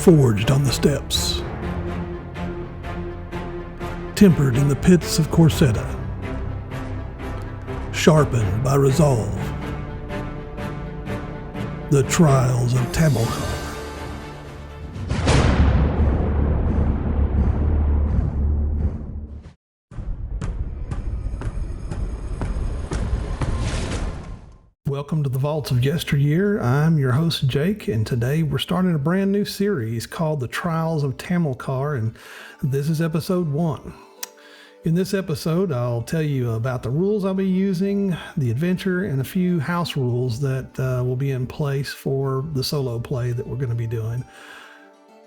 forged on the steppes, tempered in the pits of Corsetta, sharpened by resolve. The Trials of Tamilcar. Welcome to the Vaults of Yesteryear. I'm your host, Jake, and today we're starting a brand new series called The Trials of Tamilcar, and this is episode 1. In this episode, I'll tell you about the rules I'll be using, the adventure, and a few house rules that will be in place for the solo play that we're going to be doing.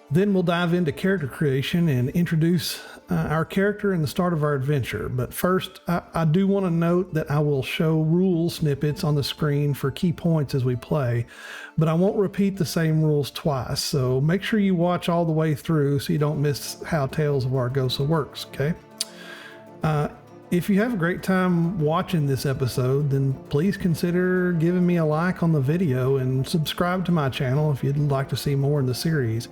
Then we'll dive into character creation and introduce our character and the start of our adventure. But first, I do want to note that I will show rule snippets on the screen for key points as we play, but I won't repeat the same rules twice. So make sure you watch all the way through so you don't miss how Tales of Argosa works, okay? If you have a great time watching this episode, then please consider giving me a like on the video and subscribe to my channel if you'd like to see more in the series.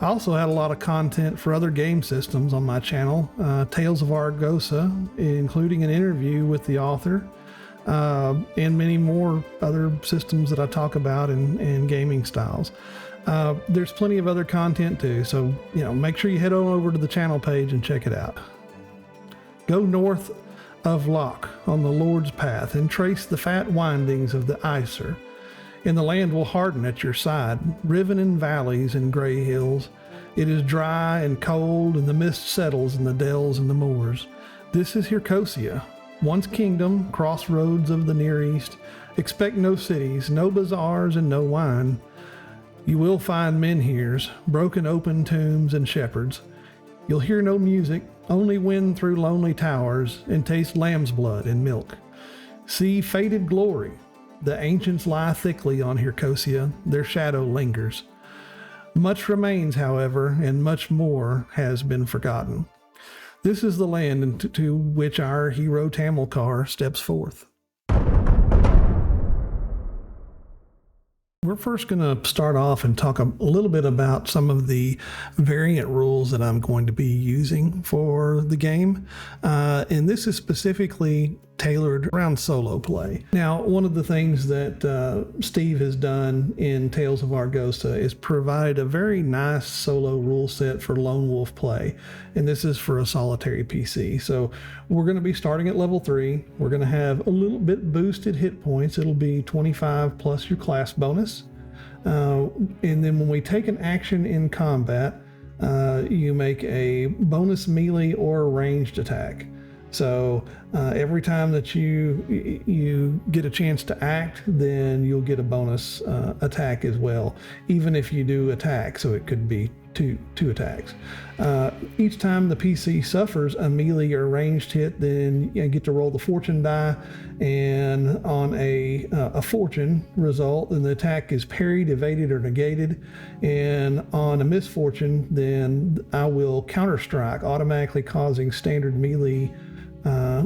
I also had a lot of content for other game systems on my channel, Tales of Argosa, including an interview with the author, and many more other systems that I talk about and gaming styles. There's plenty of other content too, so make sure you head on over to the channel page and check it out. Go north of Loch on the Lord's Path and trace the fat windings of the Iser, and the land will harden at your side, riven in valleys and gray hills. It is dry and cold, and the mist settles in the dells and the moors. This is Argosa, once kingdom, crossroads of the Near East. Expect no cities, no bazaars, and no wine. You will find menhirs, broken open tombs, and shepherds. You'll hear no music, only wind through lonely towers, and taste lamb's blood and milk. See faded glory. The ancients lie thickly on Argosa, their shadow lingers. Much remains, however, and much more has been forgotten. This is the land into which our hero Tamilcar steps forth. We're first going to start off and talk a little bit about some of the variant rules that I'm going to be using for the game. And this is specifically tailored around solo play. Now, one of the things that Steve has done in Tales of Argosa is provide a very nice solo rule set for lone wolf play. And this is for a solitary PC. So we're going to be starting at level 3. We're going to have a little bit boosted hit points. It'll be 25 plus your class bonus. And then when we take an action in combat, you make a bonus melee or ranged attack. So every time that you get a chance to act, then you'll get a bonus attack as well, even if you do attack. So it could be two attacks. Each time the PC suffers a melee or ranged hit, then you get to roll the fortune die, and on a fortune result, then the attack is parried, evaded, or negated. And on a misfortune, then I will counter strike, automatically causing standard melee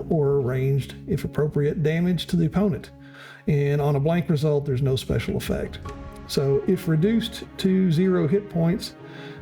or ranged, if appropriate, damage to the opponent. And on a blank result, there's no special effect. So if reduced to 0 hit points,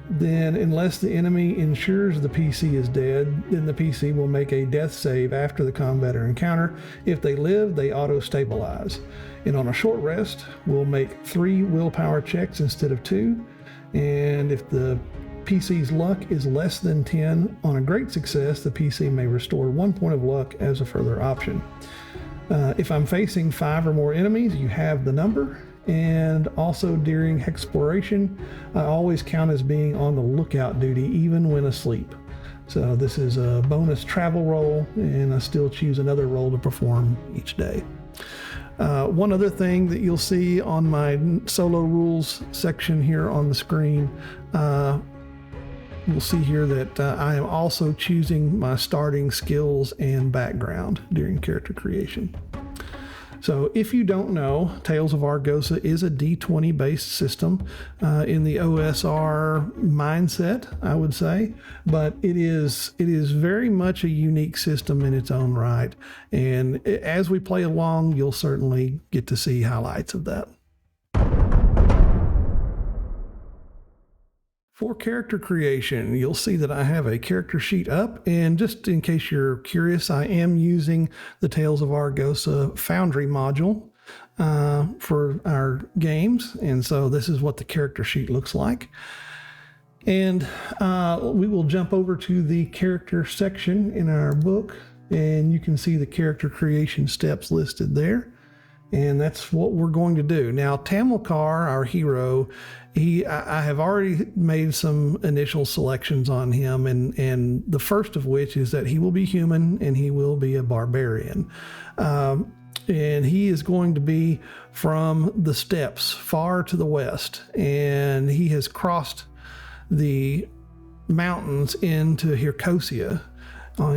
then unless the enemy ensures the PC is dead, then the PC will make a death save after the combat or encounter. If they live, they auto-stabilize. And on a short rest, we'll make 3 willpower checks instead of 2. And if the PC's luck is less than 10, on a great success, the PC may restore 1 point of luck as a further option. If I'm facing 5 or more enemies, you have the number. And also during exploration, I always count as being on the lookout duty even when asleep. So this is a bonus travel roll, and I still choose another role to perform each day. One other thing that you'll see on my solo rules section here on the screen, we'll see here that I am also choosing my starting skills and background during character creation. So if you don't know, Tales of Argosa is a D20 based system in the OSR mindset, I would say, but it is very much a unique system in its own right. And as we play along, you'll certainly get to see highlights of that. For character creation, you'll see that I have a character sheet up, and just in case you're curious, I am using the Tales of Argosa Foundry module for our games, and so this is what the character sheet looks like. And we will jump over to the character section in our book, and you can see the character creation steps listed there. And that's what we're going to do. Now, Tamilcar, our hero, I have already made some initial selections on him, and the first of which is that he will be human and he will be a barbarian. And he is going to be from the steppes far to the west, and he has crossed the mountains into Argosa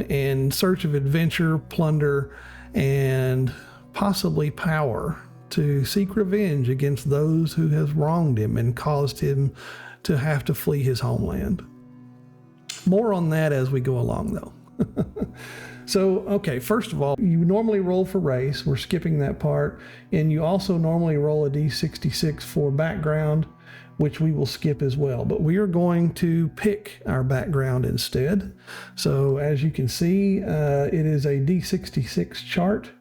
in search of adventure, plunder, and possibly power, to seek revenge against those who have wronged him and caused him to have to flee his homeland. More on that as we go along, though. So, okay, first of all, you normally roll for race. We're skipping that part. And you also normally roll a D66 for background, which we will skip as well. But we are going to pick our background instead. So as you can see, it is a D66 chart.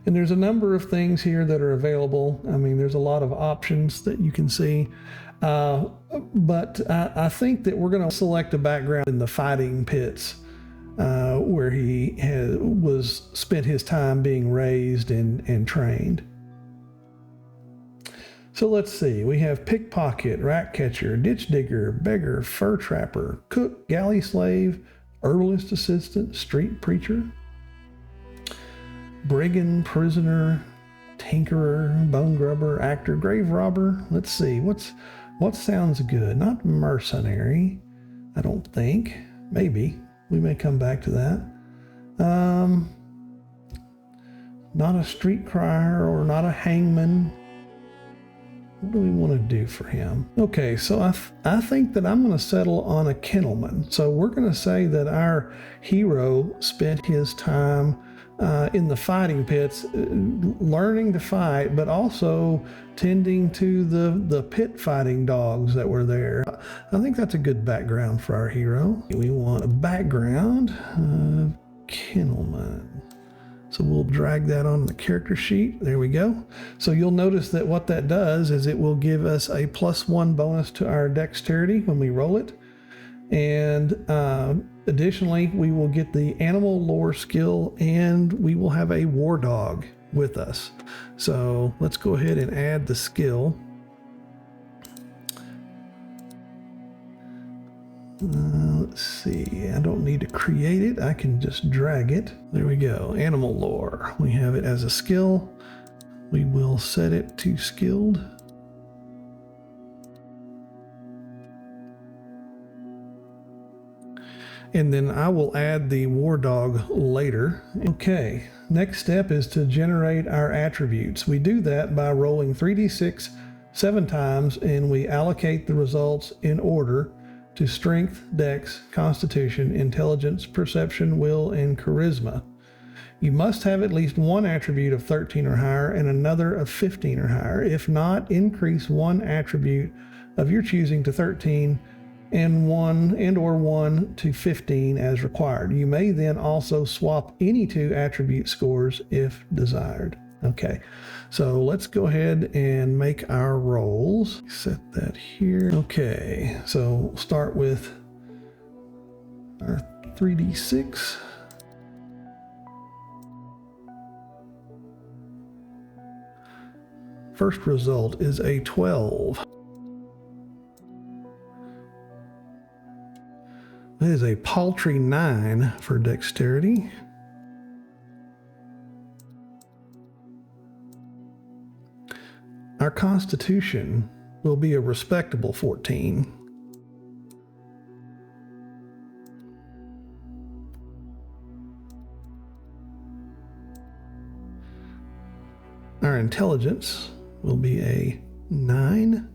And there's a number of things here that are available. I mean, there's a lot of options that you can see. But I think that we're going to select a background in the fighting pits, where he spent his time being raised and trained. So let's see. We have pickpocket, rat catcher, ditch digger, beggar, fur trapper, cook, galley slave, herbalist assistant, street preacher, brigand, prisoner, tinkerer, bone grubber, actor, grave robber. Let's see. What sounds good? Not mercenary, I don't think. Maybe. We may come back to that. Not a street crier or not a hangman. What do we want to do for him? Okay, so I think that I'm going to settle on a kennelman. So we're going to say that our hero spent his time in the fighting pits, learning to fight, but also tending to the pit fighting dogs that were there. I think that's a good background for our hero. We want a background of kennelman. So we'll drag that on the character sheet. There we go. So you'll notice that what that does is it will give us a +1 bonus to our dexterity when we roll it. And additionally, we will get the animal lore skill, and we will have a war dog with us. So let's go ahead and add the skill. Let's see, I don't need to create it. I can just drag it. There we go. Animal lore. We have it as a skill. We will set it to skilled. And then I will add the war dog later. Okay, next step is to generate our attributes. We do that by rolling 3d6 7 times, and we allocate the results in order to strength, dex, constitution, intelligence, perception, will, and charisma. You must have at least one attribute of 13 or higher and another of 15 or higher. If not, increase one attribute of your choosing to 13 and or one to 15 as required. You may then also swap any two attribute scores if desired. Okay, so let's go ahead and make our rolls. Set that here. Okay, so we'll start with our 3d6. First result is a 12. That is a paltry 9 for dexterity. Our constitution will be a respectable 14. Our intelligence will be a 9.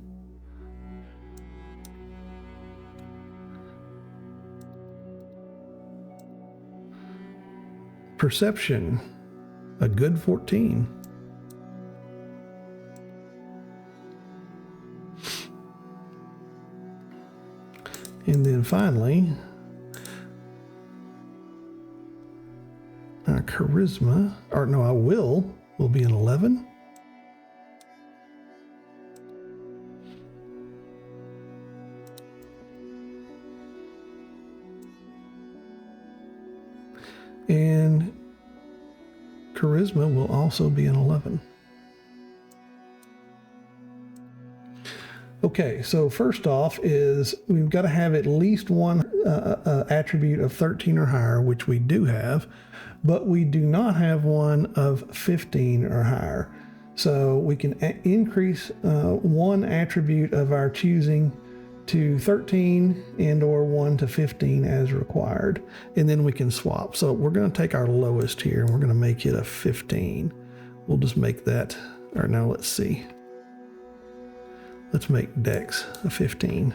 Perception, a good 14. And then finally, our charisma, or no, our will be an 11. And charisma will also be an 11. Okay, so first off is we've got to have at least one attribute of 13 or higher, which we do have, but we do not have one of 15 or higher. So we can increase one attribute of our choosing to 13 and or 1 to 15 as required, and then we can swap. So we're going to take our lowest here and we're going to make it a 15. We'll just make that, or now let's see. Let's make Dex a 15.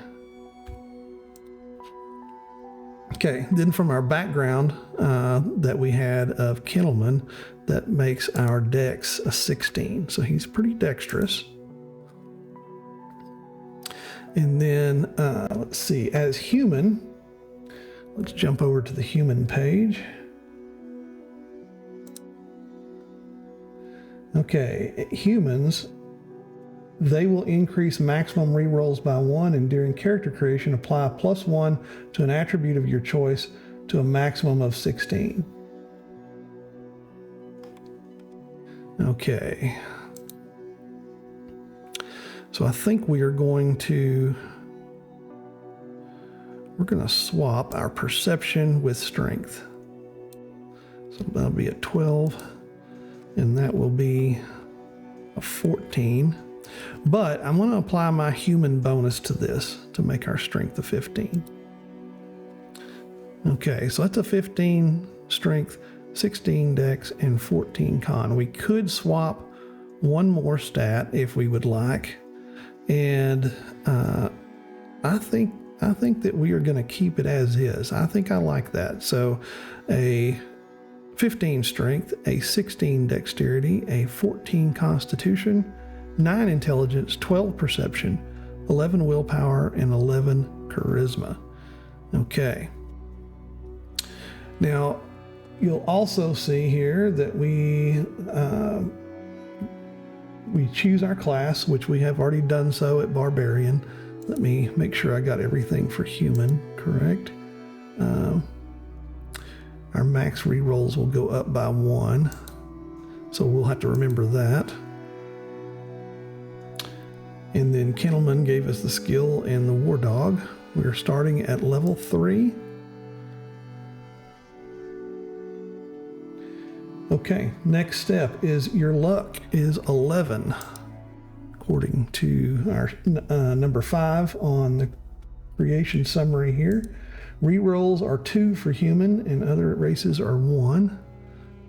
Okay, then from our background that we had of Kennelman, that makes our Dex a 16. So he's pretty dexterous. And then, let's see, as human, let's jump over to the human page. Okay, humans, they will increase maximum rerolls by 1, and during character creation, apply a +1 to an attribute of your choice to a maximum of 16. Okay. So I think we're going to swap our perception with strength. So that'll be a 12, and that will be a 14. But I'm going to apply my human bonus to this to make our strength a 15. Okay, so that's a 15 strength, 16 dex, and 14 con. We could swap one more stat if we would like. And I think that we are going to keep it as is. I think I like that. So a 15 strength, a 16 dexterity, a 14 constitution, 9 intelligence, 12 perception, 11 willpower, and 11 charisma. Okay. Now, you'll also see here that we choose our class, which we have already done so at Barbarian. Let me make sure I got everything for human correct. Our max rerolls will go up by 1, so we'll have to remember that. And then Kennelman gave us the skill and the War Dog. We're starting at level 3. Okay, next step is your luck is 11, according to our number 5 on the creation summary here. Rerolls are 2 for human, and other races are 1.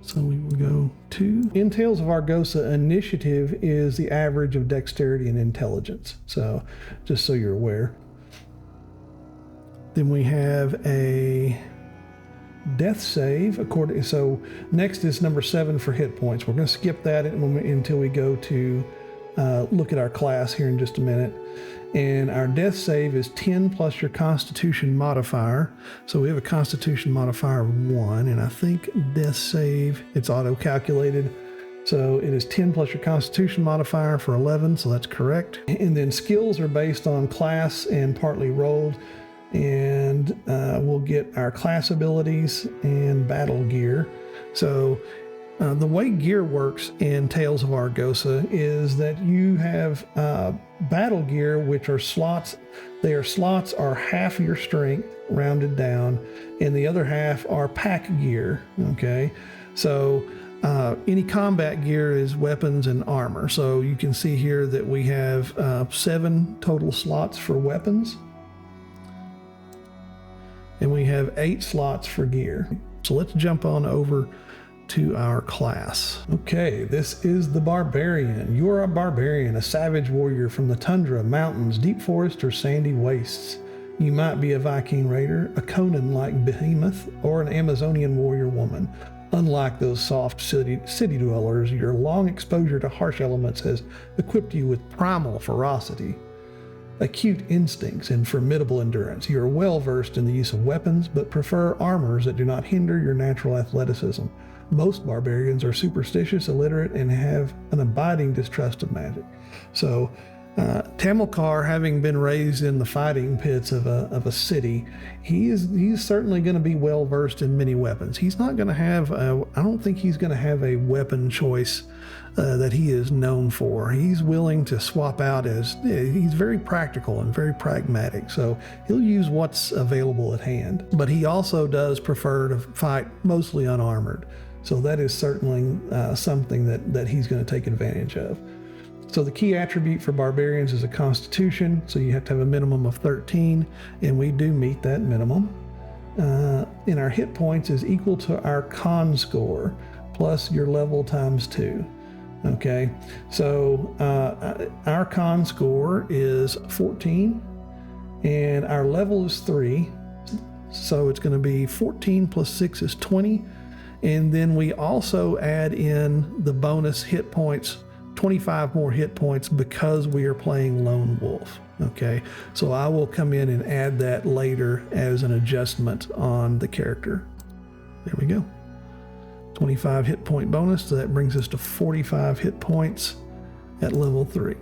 So we will go 2. In Tales of Argosa, initiative is the average of dexterity and intelligence. So just so you're aware. Then we have a death save. So next is number 7 for hit points. We're going to skip that until we go to look at our class here in just a minute. And our death save is 10 plus your constitution modifier. So we have a constitution modifier of 1, and I think death save, it's auto-calculated. So it is 10 plus your constitution modifier for 11, so that's correct. And then skills are based on class and partly rolled. And we'll get our class abilities and battle gear. So the way gear works in Tales of Argosa is that you have battle gear, which are slots. Slots are half your strength rounded down, and the other half are pack gear. Okay, so any combat gear is weapons and armor. So you can see here that we have 7 total slots for weapons, and we have 8 slots for gear. So let's jump on over to our class. Okay, this is the Barbarian. You are a barbarian, a savage warrior from the tundra, mountains, deep forest, or sandy wastes. You might be a Viking raider, a Conan-like behemoth, or an Amazonian warrior woman. Unlike those soft city dwellers, your long exposure to harsh elements has equipped you with primal ferocity. acute instincts, and formidable endurance. You are well versed in the use of weapons, but prefer armors that do not hinder your natural athleticism. Most barbarians are superstitious, illiterate, and have an abiding distrust of magic. So Tamilcar, having been raised in the fighting pits of a city, he's certainly going to be well versed in many weapons. He's not going to have I don't think he's going to have a weapon choice that he is known for. He's willing to swap out he's very practical and very pragmatic, so he'll use what's available at hand. But he also does prefer to fight mostly unarmored, so that is certainly something that he's going to take advantage of. So the key attribute for barbarians is a constitution, so you have to have a minimum of 13, and we do meet that minimum. And our hit points is equal to our con score plus your level times 2. Okay, so our con score is 14, and our level is 3, so it's going to be 14 plus 6 is 20, and then we also add in the bonus hit points, 25 more hit points, because we are playing Lone Wolf. Okay, so I will come in and add that later as an adjustment on the character. There we go. 25 hit point bonus, so that brings us to 45 hit points at level 3.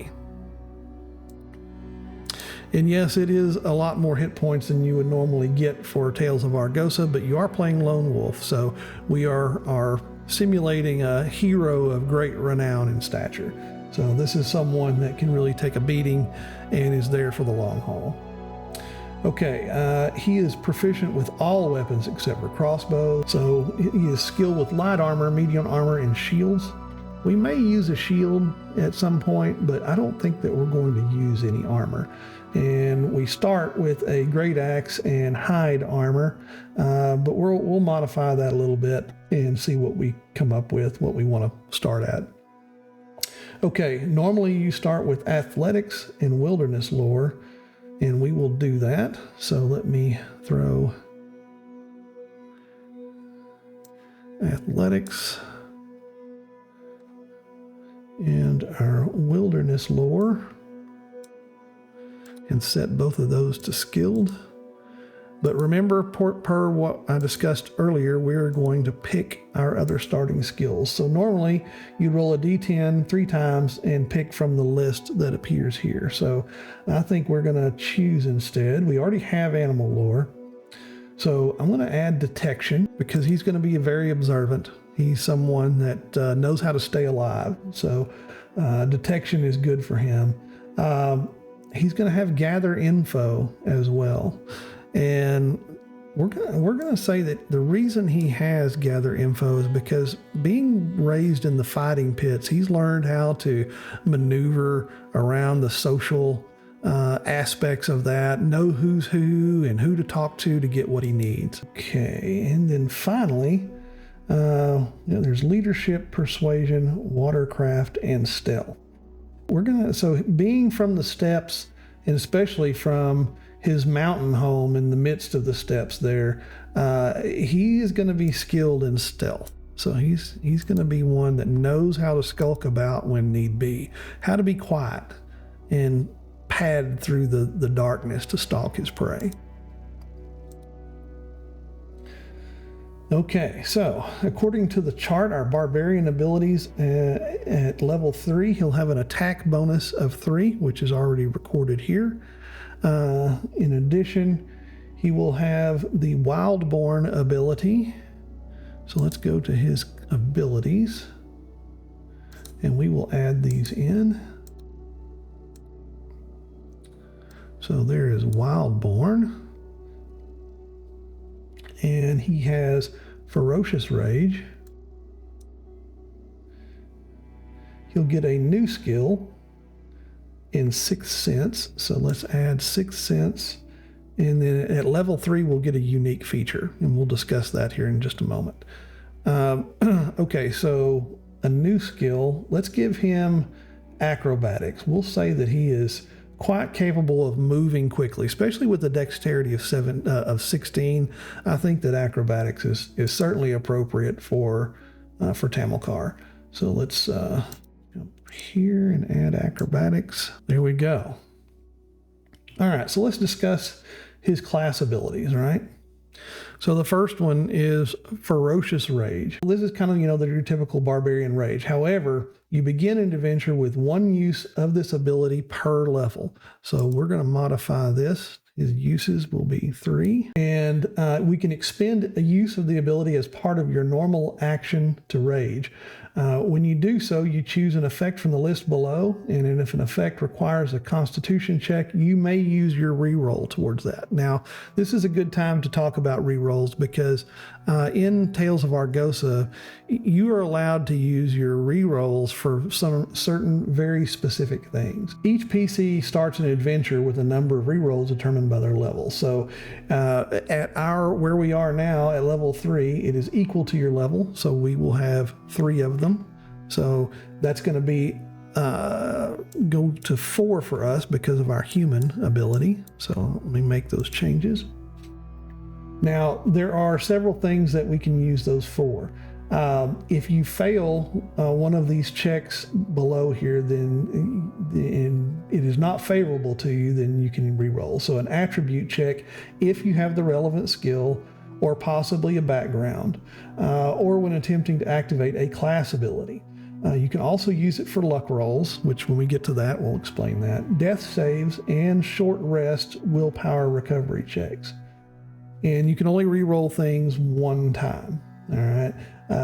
And yes, it is a lot more hit points than you would normally get for Tales of Argosa, but you are playing Lone Wolf, so we are simulating a hero of great renown and stature. So this is someone that can really take a beating and is there for the long haul. Okay, he is proficient with all weapons except for crossbow. So he is skilled with light armor, medium armor, and shields. We may use a shield at some point, but I don't think that we're going to use any armor. And we start with a great axe and hide armor, but we'll modify that a little bit and see what we come up with, what we want to start at. Okay, normally you start with athletics and wilderness lore, and we will do that. So let me throw athletics and our wilderness lore and set both of those to skilled. But remember, per what I discussed earlier, we're going to pick our other starting skills. So normally you roll a d10 3 times and pick from the list that appears here. So I think we're going to choose instead. We already have animal lore. So I'm going to add detection because he's going to be very observant. He's someone that knows how to stay alive. So detection is good for him. He's going to have gather info as well. And we're gonna say that the reason he has gather info is because being raised in the fighting pits, he's learned how to maneuver around the social aspects of that, know who's who and who to talk to get what he needs. Okay, and then finally, there's leadership, persuasion, watercraft, and stealth. So being from the steppes, and especially from his mountain home in the midst of the steppes there, he is going to be skilled in stealth. So he's going to be one that knows how to skulk about when need be, how to be quiet and pad through the darkness to stalk his prey. Okay, so according to the chart, our barbarian abilities at level 3, he'll have an attack bonus of 3, which is already recorded here. In addition, he will have the Wildborn ability. So let's go to his abilities, and we will add these in. So there is Wildborn. And he has Ferocious Rage. He'll get a new skill in Sixth Sense. So let's add Sixth Sense. And then at level 3, we'll get a unique feature. And we'll discuss that here in just a moment. Okay, so a new skill. Let's give him Acrobatics. We'll say that he is quite capable of moving quickly, especially with the dexterity of 16. I think that acrobatics is certainly appropriate for Tamilcar. So let's go here and add acrobatics. There we go. All right, so let's discuss his class abilities, right? So the first one is Ferocious Rage. This is kind of, your typical barbarian rage. However, you begin an adventure with one use of this ability per level. So we're going to modify this. His uses will be 3. And we can expend a use of the ability as part of your normal action to rage. When you do so, you choose an effect from the list below, and if an effect requires a Constitution check, you may use your reroll towards that. Now, this is a good time to talk about rerolls because in Tales of Argosa, you are allowed to use your rerolls for some certain very specific things. Each PC starts an adventure with a number of rerolls determined by their level. So at where we are now at level 3, it is equal to your level, so we will have 3 of them. So that's going to be go to 4 for us because of our human ability. So let me make those changes. Now, there are several things that we can use those for. If you fail one of these checks below here, then it is not favorable to you, then you can re-roll. So an attribute check, if you have the relevant skill or possibly a background, or when attempting to activate a class ability. You can also use it for luck rolls, which when we get to that, we'll explain that. Death saves and short rest willpower recovery checks. And you can only re-roll things one time. All right.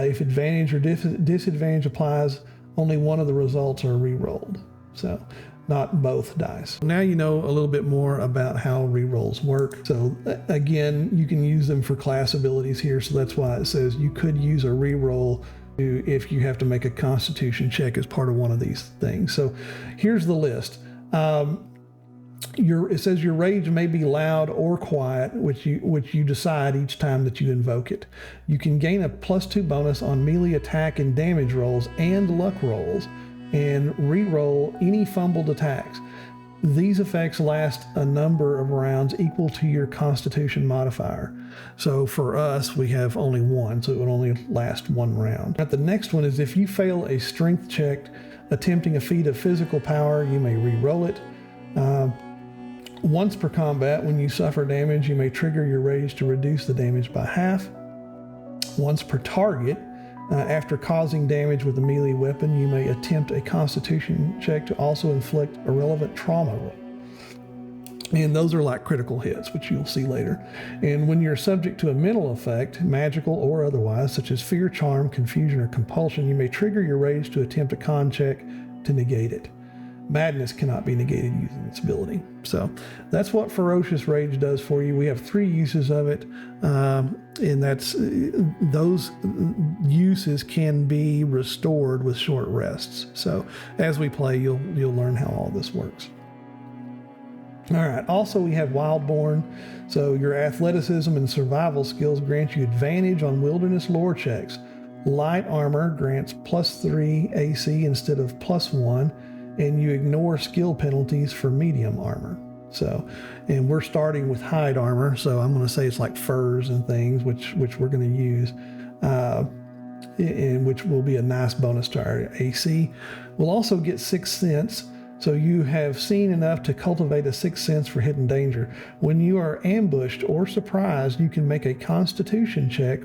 If advantage or disadvantage applies, only one of the results are re-rolled. So not both dice. Now you know a little bit more about how re-rolls work. So again, you can use them for class abilities here. So that's why it says you could use a re-roll if you have to make a Constitution check as part of one of these things. So here's the list. It says your rage may be loud or quiet, which you decide each time that you invoke it. You can gain a +2 bonus on melee attack and damage rolls and luck rolls, and re-roll any fumbled attacks. These effects last a number of rounds equal to your Constitution modifier. So for us, we have only 1, so it would only last 1 round. The next one is if you fail a strength check attempting a feat of physical power, you may re-roll it. Once per combat, when you suffer damage, you may trigger your rage to reduce the damage by half. Once per target, after causing damage with a melee weapon, you may attempt a Constitution check to also inflict irrelevant trauma. And those are like critical hits, which you'll see later. And when you're subject to a mental effect, magical or otherwise, such as fear, charm, confusion, or compulsion, you may trigger your rage to attempt a con check to negate it. Madness cannot be negated using its ability. So that's what Ferocious Rage does for you. We have 3 uses of it, and those uses can be restored with short rests. So as we play, you'll learn how all this works. All right. Also, we have Wildborn. So your athleticism and survival skills grant you advantage on wilderness lore checks. Light armor grants +3 AC instead of +1. And you ignore skill penalties for medium armor. So, and we're starting with hide armor, so I'm going to say it's like furs and things, which we're going to use, and which will be a nice bonus to our AC. We'll also get 6th Sense, so you have seen enough to cultivate a 6th Sense for hidden danger. When you are ambushed or surprised, you can make a Constitution check,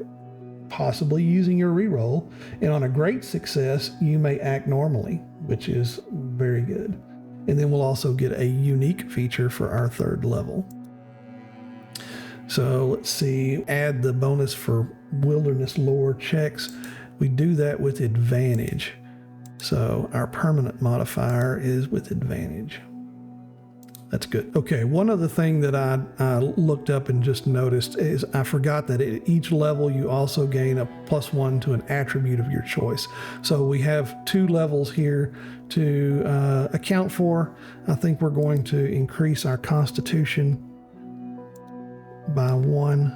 possibly using your reroll, and on a great success, you may act normally, which is very good. And then we'll also get a unique feature for our 3rd level. So let's see, add the bonus for wilderness lore checks. We do that with advantage. So our permanent modifier is with advantage. That's good. Okay, one other thing that I looked up and just noticed is I forgot that at each level you also gain a +1 to an attribute of your choice. So we have 2 levels here to account for. I think we're going to increase our Constitution by 1.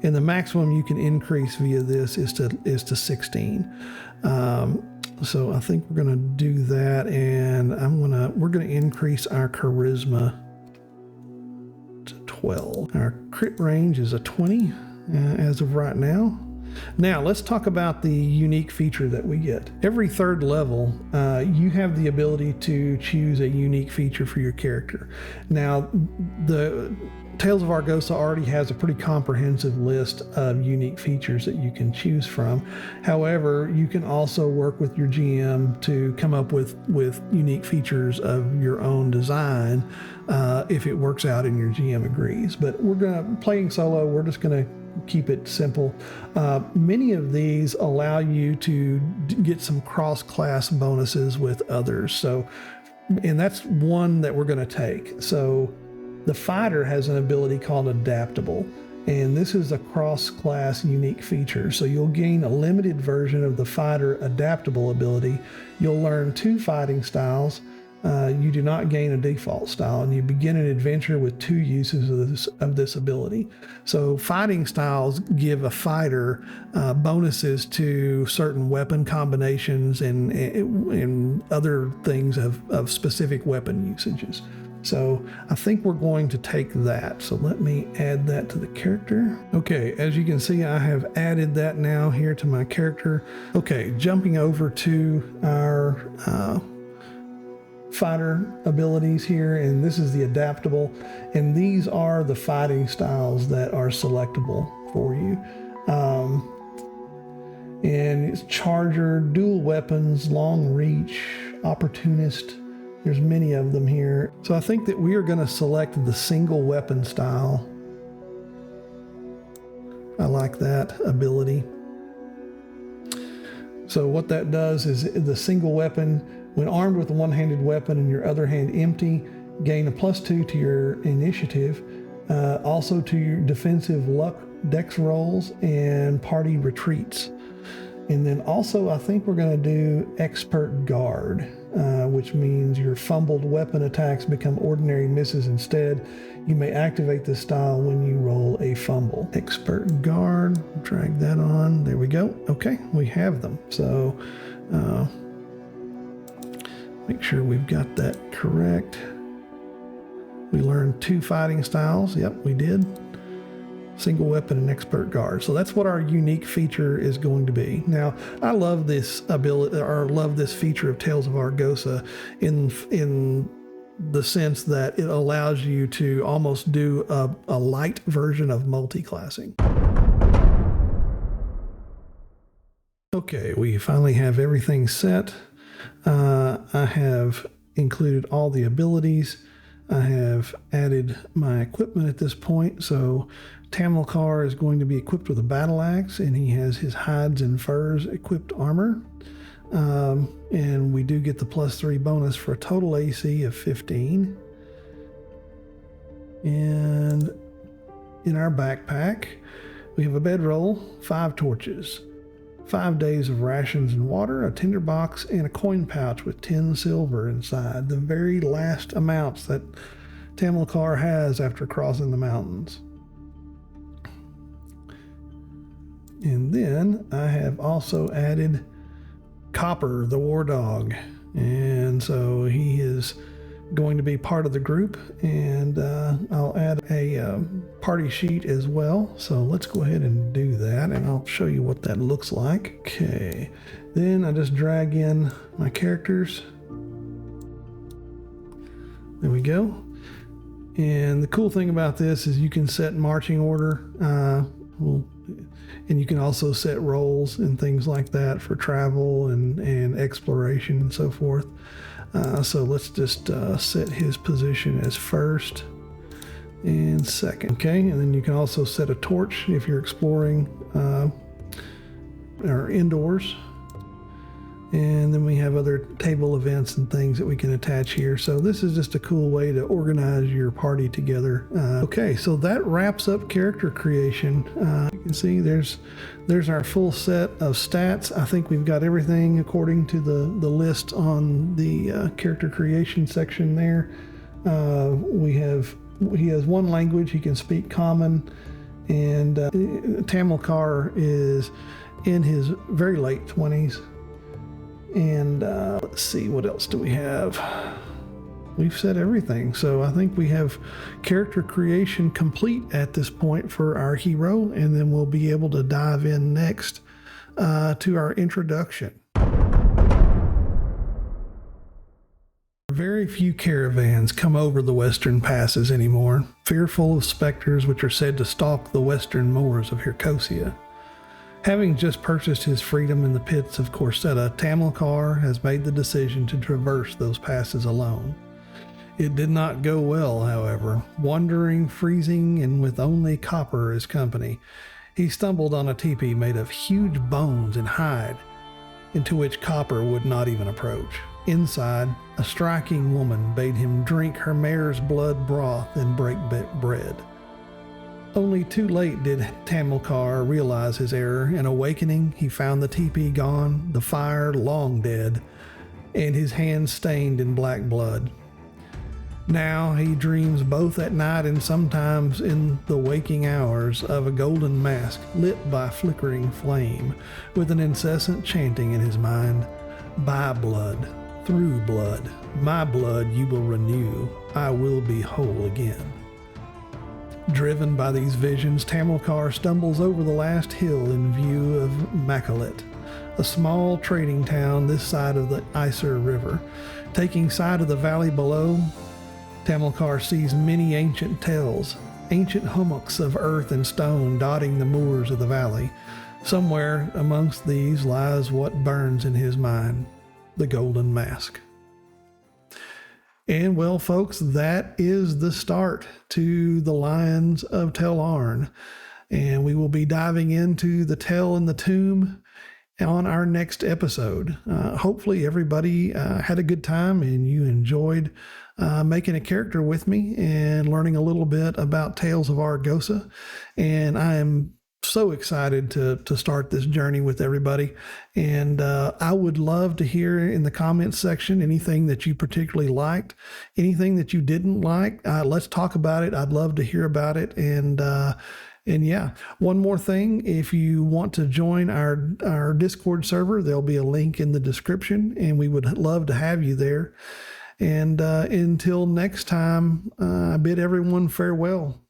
And the maximum you can increase via this is to 16. So I think we're going to do that, and we're going to increase our charisma to 12. Our crit range is a 20 as of right now. Now let's talk about the unique feature that we get. Every third level, you have the ability to choose a unique feature for your character. Now, the Tales of Argosa already has a pretty comprehensive list of unique features that you can choose from. However, you can also work with your GM to come up with unique features of your own design if it works out and your GM agrees. But playing solo, we're just gonna keep it simple. Many of these allow you to get some cross-class bonuses with others. And that's one that we're gonna take. So the fighter has an ability called adaptable, and this is a cross-class unique feature. So you'll gain a limited version of the fighter adaptable ability. You'll learn 2 fighting styles. You do not gain a default style, and you begin an adventure with 2 uses of this ability. So fighting styles give a fighter bonuses to certain weapon combinations and other things of specific weapon usages. So I think we're going to take that. So let me add that to the character. Okay, as you can see, I have added that now here to my character. Okay, jumping over to our fighter abilities here, and this is the adaptable, and these are the fighting styles that are selectable for you. And it's charger, dual weapons, long reach, opportunist. There's many of them here. So I think that we are going to select the single weapon style. I like that ability. So what that does is the single weapon, when armed with a one-handed weapon and your other hand empty, gain a +2 to your initiative, also to your defensive luck, dex rolls, and party retreats. And then also I think we're going to do expert guard, which means your fumbled weapon attacks become ordinary misses instead. You may activate this style when you roll a fumble. Expert guard, drag that on. There we go. Okay, we have them. So make sure we've got that correct. We learned 2 fighting styles. Yep, we did. Single weapon and expert guard. So that's what our unique feature is going to be. Now, I love this ability, or love this feature of Tales of Argosa in the sense that it allows you to almost do a light version of multi-classing. Okay, we finally have everything set. I have included all the abilities. I have added my equipment at this point. So Tamilcar is going to be equipped with a battle axe, and he has his hides and furs equipped armor. And we do get the +3 bonus for a total AC of 15. And in our backpack, we have a bedroll, 5 torches, 5 days of rations and water, a tinderbox, and a coin pouch with 10 silver inside, the very last amounts that Tamilcar has after crossing the mountains. And then I have also added Copper, the war dog, and so he is going to be part of the group, and I'll add a party sheet as well. So let's go ahead and do that, and I'll show you what that looks like. Okay, then I just drag in my characters. There we go. And the cool thing about this is you can set marching order, and you can also set roles and things like that for travel and exploration and so forth. So let's just set his position as first and second. Okay, and then you can also set a torch if you're exploring or indoors. And then we have other table events and things that we can attach here. So this is just a cool way to organize your party together. Okay, so that wraps up character creation. You can see there's our full set of stats. I think we've got everything according to the list on the character creation section there. He has 1 language. He can speak Common, and Tamilcar is in his very late 20s. And let's see, what else do we have? we've said everything. So I think we have character creation complete at this point for our hero, and then we'll be able to dive in next to our introduction. Very few caravans come over the western passes anymore, fearful of specters which are said to stalk the western moors of Argosa. Having just purchased his freedom in the pits of Corsetta, Tamilcar has made the decision to traverse those passes alone. It did not go well, however. Wandering, freezing, and with only copper as company, he stumbled on a teepee made of huge bones and hide, into which copper would not even approach. Inside, a striking woman bade him drink her mare's blood broth and break bread. Only too late did Tamilcar realize his error, and awakening, he found the teepee gone, the fire long dead, and his hands stained in black blood. Now he dreams both at night and sometimes in the waking hours of a golden mask lit by flickering flame, with an incessant chanting in his mind, "By blood, through blood, my blood you will renew, I will be whole again." Driven by these visions, Tamilcar stumbles over the last hill in view of Makalit, a small trading town this side of the Isar River. Taking sight of the valley below, Tamilcar sees many ancient tells, ancient hummocks of earth and stone dotting the moors of the valley. Somewhere amongst these lies what burns in his mind, the golden mask. And well, folks, that is the start to the Lions of Tell Arn. And we will be diving into the Tell in the Tomb on our next episode. Hopefully everybody had a good time and you enjoyed making a character with me and learning a little bit about Tales of Argosa. And I am so excited to start this journey with everybody. And I would love to hear in the comments section anything that you particularly liked, anything that you didn't like. Let's talk about it. I'd love to hear about it. And yeah, one more thing, if you want to join our Discord server, there'll be a link in the description, and we would love to have you there. And until next time, I bid everyone farewell.